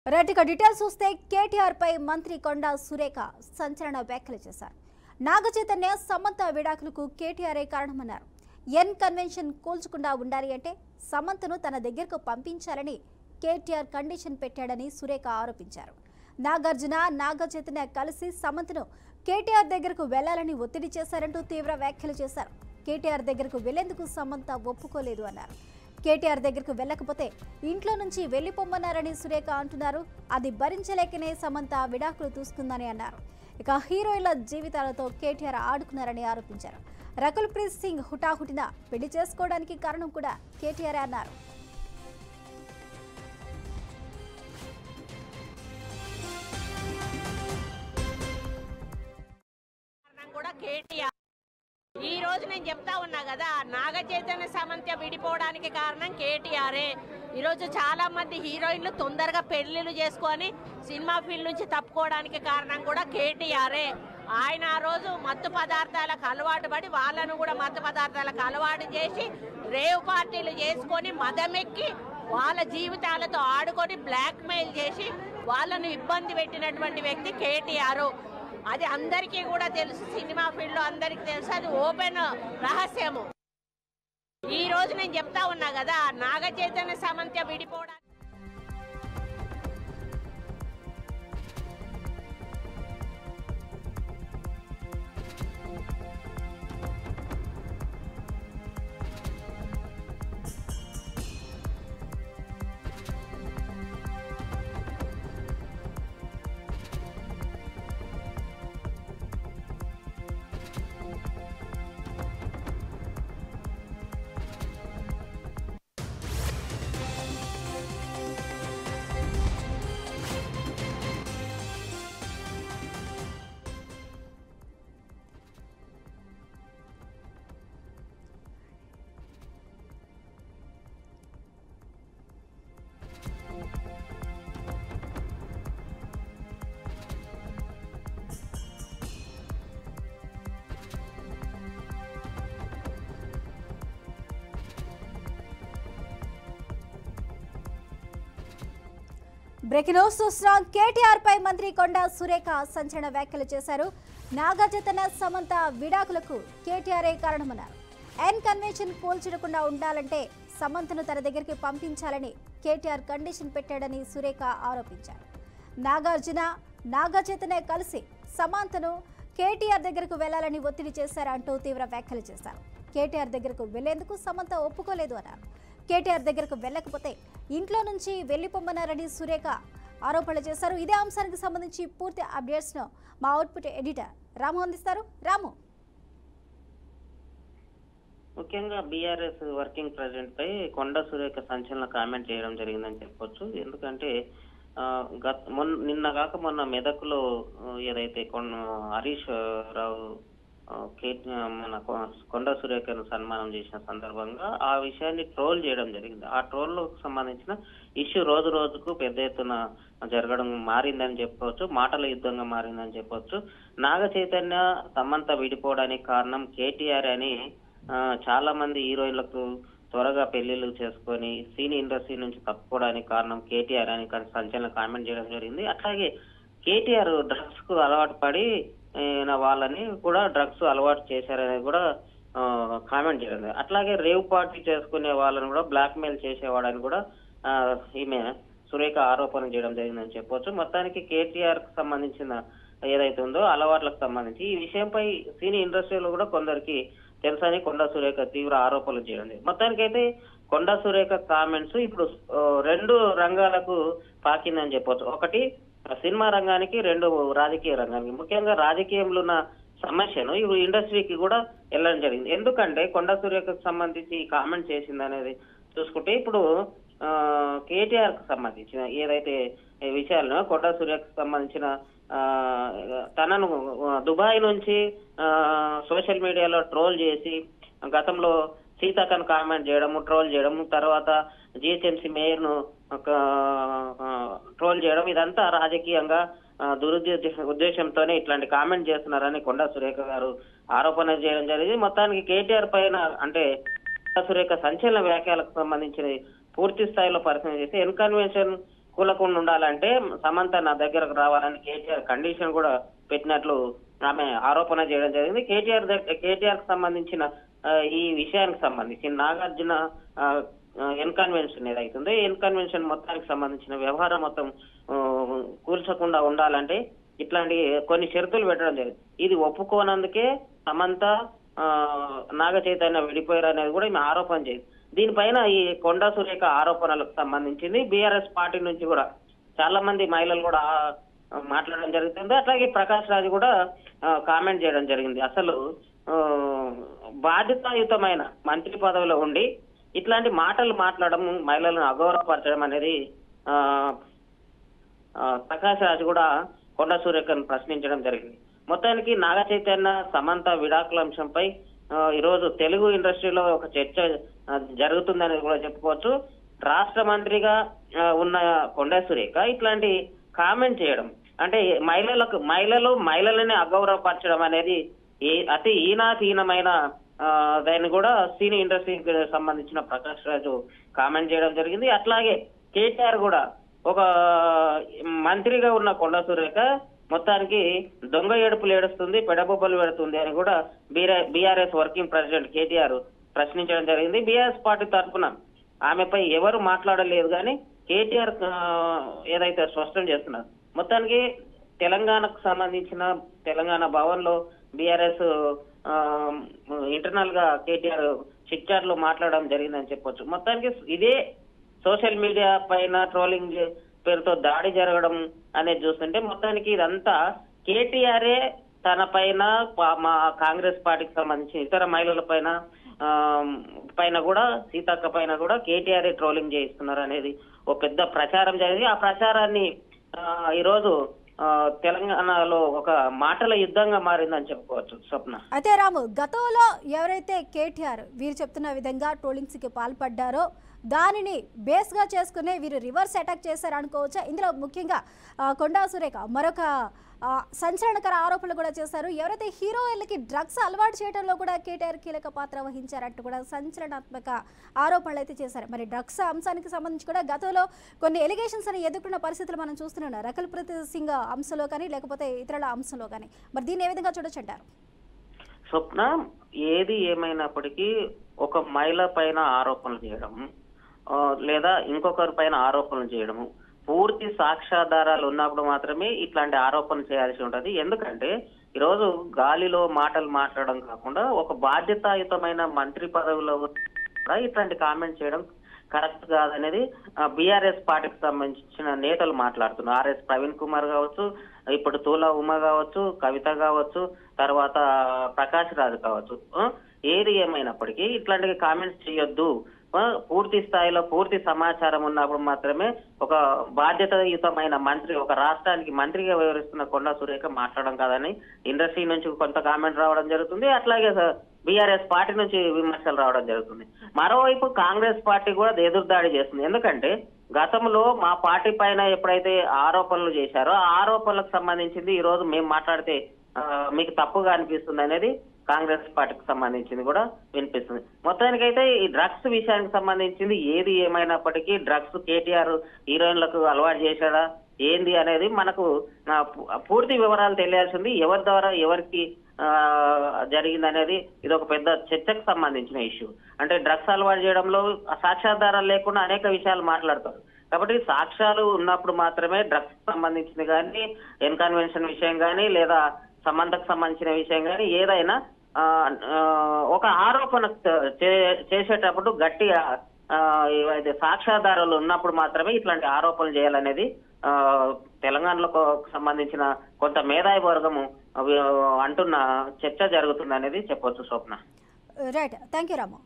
రైట్గా details చూస్తే కేటీఆర్ పై మంత్రి కొండా సురేఖ సంచలన వ్యాఖ్యలు చేశారు. నాగచైతన్య సమంత విడాకులకు కేటీఆర్ కారణమన్నారు. ఎన్ కన్వెన్షన్ కూల్చకుండా ఉండాలి అంటే సమంతను తన దగ్గరకు పంపించాలని కేటీఆర్ కండిషన్ పెట్టాడని సురేఖ ఆరోపించారు. నాగార్జున నాగచైతన్య కలిసి సమంతను కేటీఆర్ దగ్గరకు వెళ్లాలని ఒత్తిడి చేశారంటూ తీవ్ర వ్యాఖ్యలు చేశారు. కేటీఆర్ దగ్గరకు వెళ్లేందుకు సమంత ఒప్పుకోలేదు అన్నారు. కేటీఆర్ దగ్గరకు వెళ్ళకపోతే ఇంట్లో నుంచి వెళ్లిపోమన్నారని సురేఖ అంటున్నారు. అది భరించలేకనే సమంత విడాకులు తీసుకుందని అన్నారు. ఇక హీరోయిన్ల జీవితాలతో కేటీఆర్ ఆడుకున్నారని ఆరోపించారు. రకుల్ ప్రీత్ సింగ్ హుటాహుటిన పెళ్లి చేసుకోవడానికి కారణం కూడా కేటీఆర్ అన్నారు. ఈ రోజు నేను చెప్తా ఉన్నా కదా, నాగచైతన్య సమంత విడిపోవడానికి కారణం కేటీఆరే. ఈరోజు చాలా మంది హీరోయిన్లు తొందరగా పెళ్లిళ్ళు చేసుకొని సినిమా ఫీల్డ్ నుంచి తప్పుకోవడానికి కారణం కూడా కేటీఆరే. ఆయన ఆ రోజు మత్తు పదార్థాలకు అలవాటు పడి వాళ్ళను కూడా మత్తు పదార్థాలకు అలవాటు చేసి రేవ్ పార్టీలు చేసుకొని మదమెక్కి వాళ్ళ జీవితాలతో ఆడుకొని బ్లాక్ మెయిల్ చేసి వాళ్ళను ఇబ్బంది పెట్టినటువంటి వ్యక్తి కేటీఆర్. అది అందరికీ కూడా తెలుసు, సినిమా ఫీల్డ్ లో అందరికీ తెలుసు, అది ఓపెన్ రహస్యము. ఈ రోజు నేను చెప్తా ఉన్నా కదా, నాగచైతన్య సమంత విడిపోవడానికి బ్రేకింగ్ న్యూస్ చూస్తున్నాం. కేటీఆర్ పై మంత్రి కొండా సురేఖ సంచలన వ్యాఖ్యలు చేశారు. నాగచైతన్య సమంత విడాకులకు కేటీఆరే కారణమన్నారు. ఎన్ కన్వెన్షన్ కూల్చకుండా ఉండాలంటే సమంతను తన దగ్గరికి పంపించాలని కేటీఆర్ కండిషన్ పెట్టాడని సురేఖ ఆరోపించారు. నాగార్జున నాగచైతన్య కలిసి సమంతను కేటీఆర్ దగ్గరకు వెళ్లాలని ఒత్తిడి చేశారంటూ తీవ్ర వ్యాఖ్యలు చేశారు. కేటీఆర్ దగ్గరకు వెళ్లేందుకు సమంత ఒప్పుకోలేదు అన్నారు. కేటీఆర్ దగ్గరకు వెళ్ళకపోతే ఇంట్లో నుంచి వెళ్లిపోమన్నారని సురేఖ ఆరోపణలు చేశారు. ఇదే అంశానికి సంబంధించి పూర్తి అప్డేట్స్ ను మా అవుట్పుట్ ఎడిటర్ రాము అందిస్తారు. రాము, ముఖ్యంగా బీఆర్ఎస్ వర్కింగ్ ప్రెసిడెంట్ పై కొండా సురేఖ సంచలన కామెంట్ చేయడం జరిగిందని చెప్పొచ్చు. ఎందుకంటే నిన్న కాక మొన్న మెదక్లో ఏదైతే హరీష్ రావు మన కొండా సురేఖను సన్మానం చేసిన సందర్భంగా ఆ విషయాన్ని ట్రోల్ చేయడం జరిగింది. ఆ ట్రోల్ సంబంధించిన ఇష్యూ రోజు రోజుకు పెద్ద ఎత్తున జరగడం మారిందని చెప్పవచ్చు, మాటల యుద్ధంగా మారిందని చెప్పవచ్చు. నాగ చైతన్య సమంత విడిపోవడానికి కారణం కేటీఆర్ అని చాలా మంది హీరోయిన్లకు త్వరగా పెళ్లిళ్ళు చేసుకొని సినీ ఇండస్ట్రీ నుంచి తప్పుకోవడానికి కారణం కేటీఆర్ అని సంచలన కామెంట్ చేయడం జరిగింది. అట్లాగే కేటీఆర్ డ్రగ్స్ కు అలవాటు పడి వాళ్ళని కూడా డ్రగ్స్ అలవాటు చేశారని కూడా కామెంట్ చేయడం. అట్లాగే రేవ్ పార్టీ చేసుకునే వాళ్ళని కూడా బ్లాక్ మెయిల్ చేసేవాడని కూడా ఈమె సురేఖ ఆరోపణ చేయడం జరిగిందని చెప్పొచ్చు. మొత్తానికి కేటీఆర్ కు సంబంధించిన ఏదైతే ఉందో అలవాట్లకు సంబంధించి ఈ విషయంపై సినీ ఇండస్ట్రీలో కూడా కొందరికి తెలుసని కొండా సురేఖ తీవ్ర ఆరోపణలు చేయడం. మొత్తానికి అయితే కొండా సురేఖ కామెంట్స్ ఇప్పుడు రెండు రంగాలకు పాకిందని చెప్పొచ్చు. ఒకటి సినిమా రంగానికి, రెండు రాజకీయ రంగానికి. ముఖ్యంగా రాజకీయంలో ఉన్న సమస్యను ఇప్పుడు ఇండస్ట్రీకి కూడా వెళ్ళడం జరిగింది. ఎందుకంటే కొండా సురేఖకు సంబంధించి ఈ కామెంట్ చేసింది అనేది చూసుకుంటే ఇప్పుడు కేటీఆర్ కు సంబంధించిన ఏదైతే విషయాలను కొండా సురేఖకు సంబంధించిన తనను దుబాయ్ నుంచి సోషల్ మీడియాలో ట్రోల్ చేసి గతంలో సీతాకన్ కామెంట్ చేయడము, ట్రోల్ చేయడము, తర్వాత జిహెచ్ఎంసీ మేయర్ ను ట్రోల్ చేయడం, ఇదంతా రాజకీయంగా ఉద్దేశంతోనే ఇట్లాంటి కామెంట్ చేస్తున్నారని కొండా సురేఖ గారు ఆరోపణ చేయడం జరిగింది. మొత్తానికి కేటీఆర్ పైన అంటే కొండా సురేఖ సంచలన వ్యాఖ్యలకు సంబంధించిన పూర్తి స్థాయిలో పరిశీలన చేస్తే ఎన్ కన్వెన్షన్ కూలకుండా ఉండాలంటే సమంత నా దగ్గరకు రావాలని కేటీఆర్ కండిషన్ కూడా పెట్టినట్లు ఆమె ఆరోపణ చేయడం జరిగింది. కేటీఆర్ కు సంబంధించిన ఈ విషయానికి సంబంధించి నాగార్జున ఎన్కన్వెన్షన్ ఏదైతుందో ఎన్కన్వెన్షన్ మొత్తానికి సంబంధించిన వ్యవహారం మొత్తం కూల్చకుండా ఉండాలంటే ఇట్లాంటి కొన్ని షరతులు పెట్టడం జరిగింది. ఇది ఒప్పుకోనందుకే సమంత నాగ చైతన్య విడిపోయారు అనేది కూడా ఈమె ఆరోపణ చేసింది. దీనిపైన ఈ కొండా సురేఖ ఆరోపణలకు సంబంధించింది బీఆర్ఎస్ పార్టీ నుంచి కూడా చాలా మంది మహిళలు కూడా మాట్లాడడం జరుగుతుంది. అట్లాగే ప్రకాష్ రాజ్ కూడా కామెంట్ చేయడం జరిగింది. అసలు బాధ్యతాయుతమైన మంత్రి పదవిలో ఉండి ఇట్లాంటి మాటలు మాట్లాడడం, మహిళలను అగౌరవపరచడం అనేది ప్రకాష్ రాజ్ కూడా కొండా సురేఖను ప్రశ్నించడం జరిగింది. మొత్తానికి నాగ చైతన్య సమంత విడాకుల అంశంపై ఈరోజు తెలుగు ఇండస్ట్రీలో ఒక చర్చ జరుగుతుందని కూడా చెప్పుకోవచ్చు. రాష్ట్ర మంత్రిగా ఉన్న కొండా సురేఖ ఇట్లాంటి కామెంట్ చేయడం అంటే మహిళలని అగౌరవపరచడం అనేది అతి హీనాతీనమైన దాన్ని కూడా సినీ ఇండస్ట్రీకి సంబంధించిన ప్రకాష్ రాజు కామెంట్ చేయడం జరిగింది. అట్లాగే కేటీఆర్ కూడా ఒక మంత్రిగా ఉన్న కొండా సురేఖ మొత్తానికి దొంగ ఏడుపులు ఏడుస్తుంది, పెడబొబ్బలు పెడుతుంది అని కూడా బీఆర్ఎస్ వర్కింగ్ ప్రెసిడెంట్ కేటీఆర్ ప్రశ్నించడం జరిగింది. బీఆర్ఎస్ పార్టీ తరఫున ఆమెపై ఎవరు మాట్లాడలేదు కానీ కేటీఆర్ ఏదైతే స్పష్టం చేస్తున్నారు. మొత్తానికి తెలంగాణకు సంబంధించిన తెలంగాణ భవన్ లో బీఆర్ఎస్ ఇంటర్నల్ గా కేటీఆర్ చిట్చాట్ లో మాట్లాడడం జరిగిందని చెప్పొచ్చు. మొత్తానికి ఇదే సోషల్ మీడియా పైన ట్రోలింగ్ పేరుతో దాడి జరగడం అనేది చూస్తుంటే మొత్తానికి ఇదంతా కేటీఆర్ఏ తన పైన మా కాంగ్రెస్ పార్టీకి సంబంధించిన ఇతర మహిళల పైన కూడా సీతక్క పైన కూడా కేటీఆర్ఏ ట్రోలింగ్ చేయిస్తున్నారు అనేది ఒక పెద్ద ప్రచారం జరిగింది. ఆ ప్రచారాన్ని ఈరోజు తెలంగాణలో ఒక మాటల యుద్ధంగా మారిందని చెప్పుకోవచ్చు. స్వప్న, అయితే రాము, గతంలో ఎవరైతే కేటీఆర్ వీరు చెప్తున్న విధంగా ట్రోలింగ్స్ కి పాల్పడ్డారో దానిని బేస్ గా చేసుకునే వీరు రివర్స్ అటాక్ చేశారు అనుకోవచ్చా? ఇందులో ముఖ్యంగా కొండా సురేఖ మరొక సంచలనకర ఆరోపణలు కూడా చేశారు. ఎవరైతే హీరోయిన్లకి డ్రగ్స్ అలవాటు చేయడంలో కూడా కేటీఆర్ కీలక పాత్ర వహించారంటూ కూడా సంచలనాత్మక ఆరోపణలు అయితే చేశారు. మరి డ్రగ్స్ అంశానికి సంబంధించి కూడా గతంలో కొన్ని ఎలిగేషన్స్ అని ఎదుర్కొన్న పరిస్థితులు మనం చూస్తున్నాం, రకుల్ ప్రీత్ సింగ్ అంశంలో కానీ లేకపోతే ఇతరుల అంశంలో కానీ. మరి దీన్ని ఏ విధంగా చూడొచ్చు అంటారు? స్వప్న, ఏది ఏమైనప్పటికీ ఒక మహిళ పైన ఆరోపణలు చేయడం లేదా ఇంకొకరి పైన ఆరోపణలు చేయడము పూర్తి సాక్ష్యాధారాలు ఉన్నప్పుడు మాత్రమే ఇట్లాంటి ఆరోపణలు చేయాల్సి ఉంటది. ఎందుకంటే ఈరోజు గాలిలో మాటలు మాట్లాడడం కాకుండా ఒక బాధ్యతాయుతమైన మంత్రి పదవిలో కూడా ఇట్లాంటి కామెంట్ చేయడం కరెక్ట్ కాదనేది బీఆర్ఎస్ పార్టీకి సంబంధించిన నేతలు మాట్లాడుతున్నారు. ఆర్ఎస్ ప్రవీణ్ కుమార్ కావచ్చు, ఇప్పుడు తూలా ఉమ కావచ్చు, కవిత కావచ్చు, తర్వాత ప్రకాష్ రాజ్ కావచ్చు. ఏది ఏమైనప్పటికీ ఇట్లాంటి కామెంట్స్ చేయొద్దు, పూర్తి స్థాయిలో పూర్తి సమాచారం ఉన్నప్పుడు మాత్రమే ఒక బాధ్యతాయుతమైన మంత్రి, ఒక రాష్ట్రానికి మంత్రిగా వ్యవహరిస్తున్న కొండా సురేఖ మాట్లాడడం కాదని ఇండస్ట్రీ నుంచి కొంత కామెంట్ రావడం జరుగుతుంది. అట్లాగే బీఆర్ఎస్ పార్టీ నుంచి విమర్శలు రావడం జరుగుతుంది. మరోవైపు కాంగ్రెస్ పార్టీ కూడా ఎదురుదాడి చేస్తుంది. ఎందుకంటే గతంలో మా పార్టీ పైన ఎప్పుడైతే ఆరోపణలు చేశారో ఆ ఆరోపణలకు సంబంధించింది ఈ రోజు మేము మాట్లాడితే మీకు తప్పుగా అనిపిస్తుంది అనేది కాంగ్రెస్ పార్టీకి సంబంధించింది కూడా వినిపిస్తుంది. మొత్తానికైతే ఈ డ్రగ్స్ విషయానికి సంబంధించింది ఏది ఏమైనప్పటికీ డ్రగ్స్ కేటీఆర్ హీరోయిన్లకు అలవాటు చేశాడా ఏంది అనేది మనకు పూర్తి వివరాలు తెలియాల్సింది. ఎవరి ద్వారా ఎవరికి జరిగింది అనేది ఇది ఒక పెద్ద చర్చకు సంబంధించిన ఇష్యూ. అంటే డ్రగ్స్ అలవాటు చేయడంలో సాక్ష్యాధారాలు లేకుండా అనేక విషయాలు మాట్లాడతారు. కాబట్టి సాక్ష్యాలు ఉన్నప్పుడు మాత్రమే డ్రగ్స్ సంబంధించింది కానీ ఎన్కన్వెన్షన్ విషయం కానీ లేదా సంబంధకు సంబంధించిన విషయం కానీ ఏదైనా ఒక ఆరోపణ చేసేటప్పుడు గట్టిగా ఏవైతే సాక్ష్యాధారాలు ఉన్నప్పుడు మాత్రమే ఇట్లాంటి ఆరోపణలు చేయాలనేది తెలంగాణలో సంబంధించిన కొంత మేధావి వర్గము అంటున్న చర్చ జరుగుతుంది అనేది చెప్పొచ్చు. స్వప్న, రైట్, థ్యాంక్ యూ రాము.